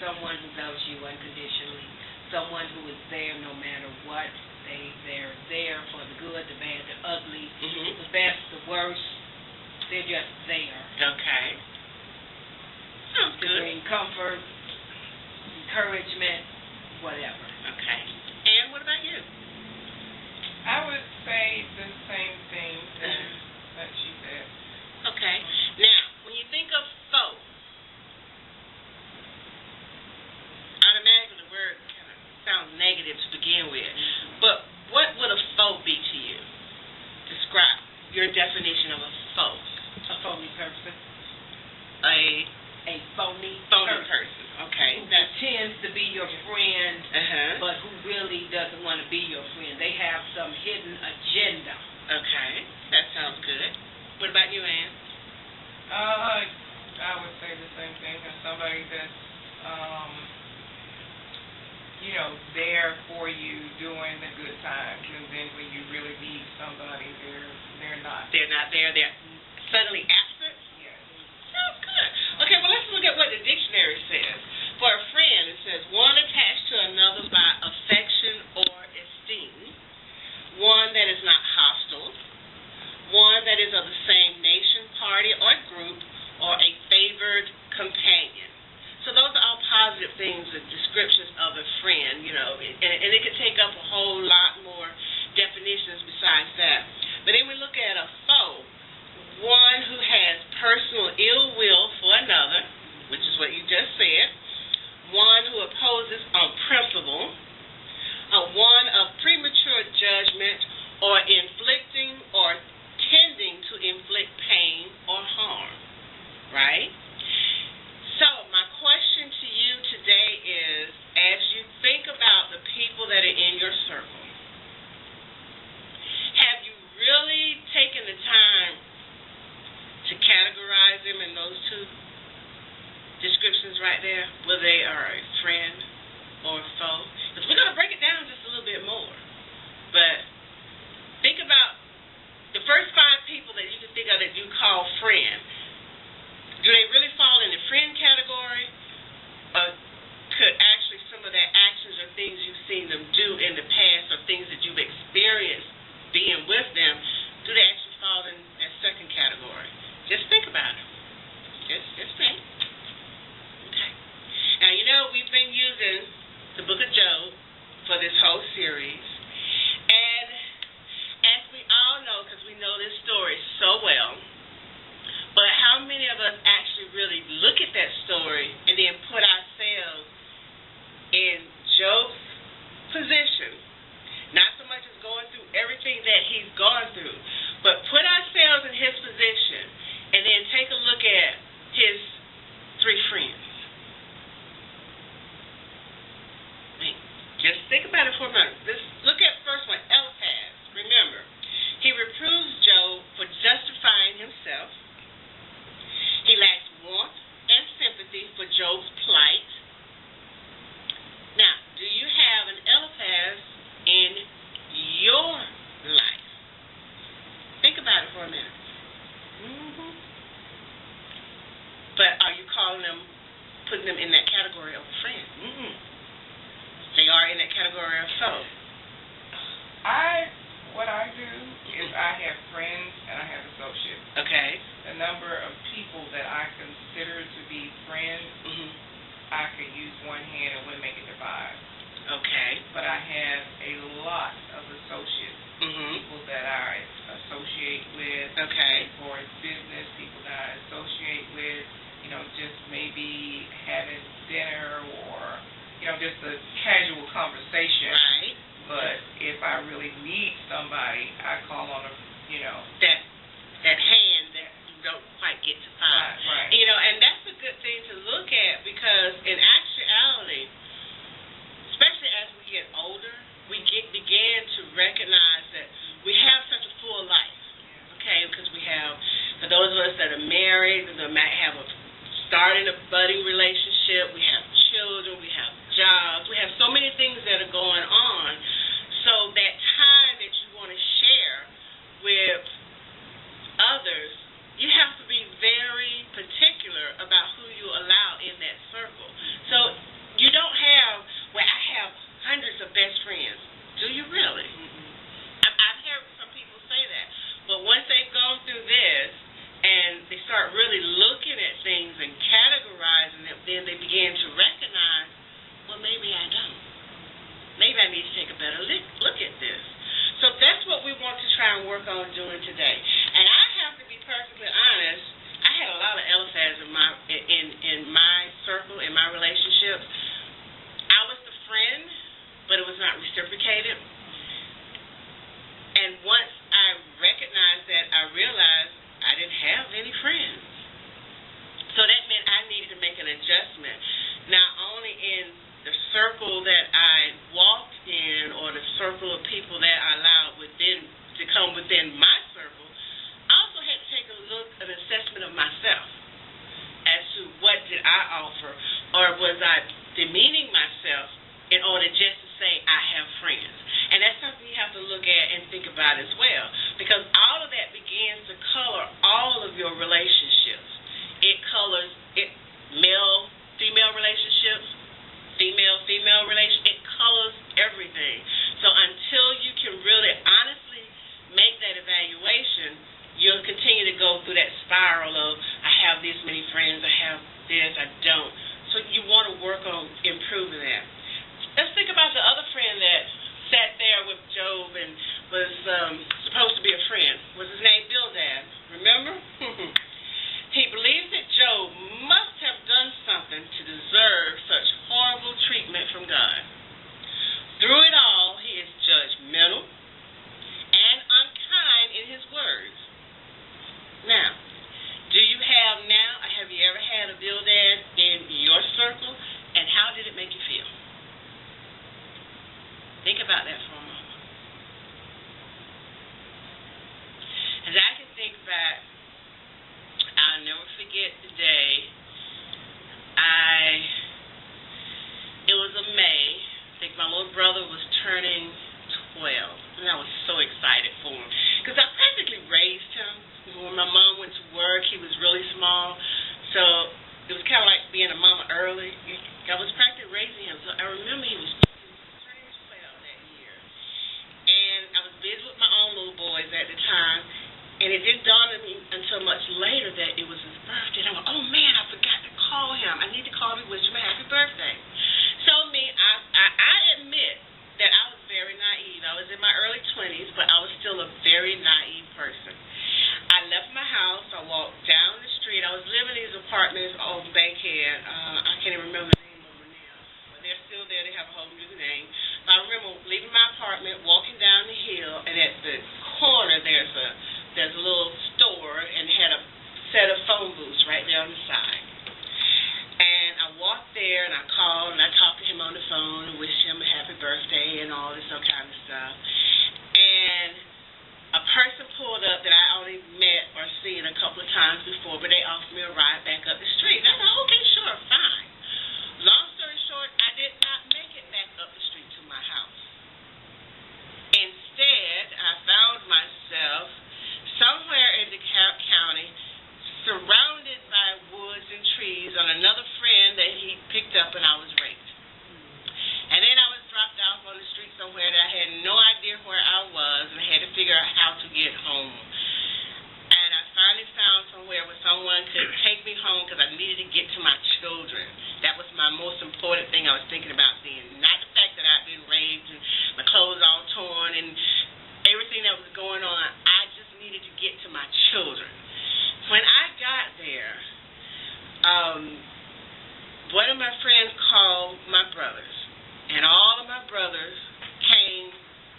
someone who loves you unconditionally, someone who is there no matter what. They're there for the good, the bad, the ugly, the best, the worst. They're just there. Okay. Sounds to good. bring comfort, encouragement, whatever. Okay. And what about you? I would say the same thing that she said. Okay. Now, when you think of foe, automatically the word kind of sounds negative to begin with. But what would a foe be to you? Describe your definition of a foe. A phony person. A phony person. Okay. Who pretends to be your friend, but who really doesn't want to be your friend. They have some hidden agenda. Okay. That sounds good. What about you, Ann? I would say the same thing as somebody that's, there for you during the good times, and then when you really need somebody, they're not. They're not there. They're suddenly absent. Yes. Sounds good. Okay, well, let's look at what the dictionary says. For a friend, it says one attached to another by affection or esteem, one that is not hostile, one that is of the same nation, party, or group, or a favored companion. So those are all positive things, the descriptions of a friend, and it could take up a whole lot more definitions besides that. But then we look at a foe, one who has personal ill will for another, which is what you just said, one who opposes on principle, one of premature judgment or inflicting or tending to inflict pain or harm, right? So my question to you today is, as you think about the people that are in your circle, have you really taken the time to categorize them in those two descriptions right there, whether they are a friend or a foe? Because we're going to break it down just a little bit more. But think about the first 5 people that you can think of that you call friend. Do they really fall in the friend category? Or could actually some of their actions or things you've seen them do in the past or things that you've experienced being with them, do they actually fall in that second category? Just think about it. Just think. Okay. Now, we've been using the book of Job for this whole series. And as we all know, because we know this story so well, but how many of us actually really look at that story and then put ourselves in Job's position? Not so much as going through everything that he's gone through, but put ourselves in his position and then take a look at his 3 friends. Just think about it for a minute. Let's look at first one, Eliphaz. Remember, he reproves Job for justifying himself. He lacks warmth and sympathy for Job's plight. Now, do you have an Eliphaz in your life? Think about it for a minute. But are you putting them in that category of a friend? They are in that category of foe. What I do is I have friends and I have associates. Okay. The number of people that I consider to be friends, I could use one hand and wouldn't make it to 5. Okay. But I have a lot of associates, people that I associate with, okay, for business, people that I associate with, just maybe having dinner or, just a casual conversation. Right. But if I really need somebody, I call on them, that hand that you don't quite get to find. Right. And that's a good thing to look at, because in actuality, especially as we get older, we begin to recognize that we have such a full life. Okay, because we have, for those of us that are married, that might have starting a budding relationship, we have children, we have jobs, we have so many things that are going on. So that time that you want to share with others, you have to be very particular about who you allow in that circle. So then they began to recognize, well, maybe I don't. Maybe I need to take a better look at this. So that's what we want to try and work on doing today. And I have to be perfectly honest, I had a lot of Eliphaz in my circle, in my relationships. I was the friend, but it was not reciprocated. And once I recognized that, I realized I didn't have any friends. So that meant I needed to make an adjustment, not only in the circle that I walked in or the circle of people that I allowed to come within my circle. I also had to take an assessment of myself as to what did I offer, or was I demeaning myself in order just to say I have friends. And that's something you have to look at and think about as well, because all of that begins to color all of your relationships. It colors male-female relationships, female-female relationships. It colors everything. So until you can really honestly make that evaluation, you'll continue to go through that spiral of, I have this many friends, I have this, I don't. So you want to work on improving that. Let's think about the other friend that sat there with Job and was supposed to be a friend. Was his name Bildad? Remember? He believes that Job must have done something to deserve such horrible treatment from God. Through it all, he is judgmental and unkind in his words. Now, have you ever had a Bildad in your circle, and how did it make you feel? Think about that for a moment. As I can think back, I'll never forget the day it was a May. I think my little brother was turning 12, and I was so excited for him because I practically raised him. When my mom went to work, he was really small, so it was kind of like being a mama early. I was practically raising him, so I remember he was turning 12 that year, and I was busy with my own little boys at the time, and it didn't dawn on me until much later that it was his birthday. And I'm like, oh man, I forgot to call him. I need to call him, wish him a happy birthday. So I admit that I was very naive. I was in my early 20s, but I was still a very naive person. I left my house. I walked down the street. I was living in these apartments on Bankhead. I can't even remember the name of them now, but they're still there. They have a whole new name. I remember leaving my apartment, walking down the hill, and at the corner there's a little store, and had a set of phone booths right there on the side. And I walked there, and I called, and I talked to him on the phone, and wished him a happy birthday and all this other kind of stuff. And a person pulled up that I only met or seen a couple of times before, but they offered me a ride back up the street. And I thought, okay, sure, fine. Long story short, I did not make it back up the street to my house. Instead, I found myself somewhere in DeKalb County, surrounded by woods and trees on another friend that he picked up, and I was raped. And then I was dropped off on the street somewhere that I had no idea where I was, and I had to figure out how to get home. And I finally found somewhere where someone could take me home because I needed to get to my children. That was my most important thing I was thinking about then. Not the fact that I'd been raped and my clothes all torn and everything that was going on. I just needed to get to my children. When I got there, one of my friends called my brothers, and all of my brothers came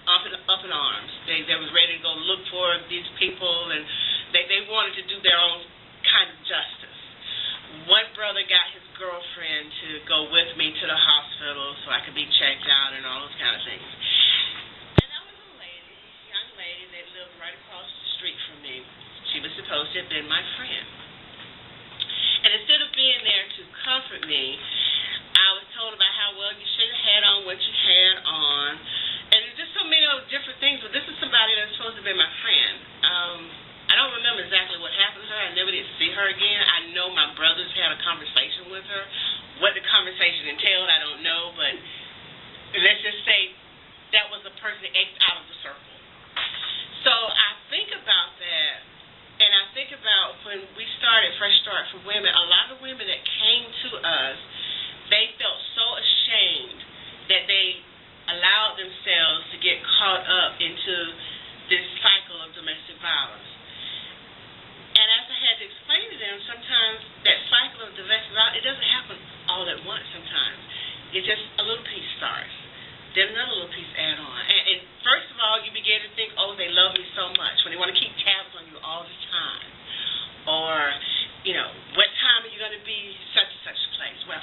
up in arms. They was ready to go look for these people, and they wanted to do their own kind of justice. One brother got his girlfriend to go with me to the hospital so I could be checked out and all those kind of things. And I was a young lady that lived right across the street from me. She was supposed to have been my friend. And instead of being there to comfort me, I was told about how, well, you should have had on what you had on. And just so many different things, but this is somebody that's supposed to be my friend. I don't remember exactly what happened to her. I never did see her again. I know my brothers had a conversation with her. What the conversation entailed, I don't know, but let's just say that was a person that X'd out of the circle. So I think about that, and I think about when we started Fresh Start for Women, a lot of women that came to us It's just a little piece starts. Then another little piece add on. And first of all, you begin to think, oh, they love me so much, when they want to keep tabs on you all the time. Or, what time are you going to be such and such place? Well,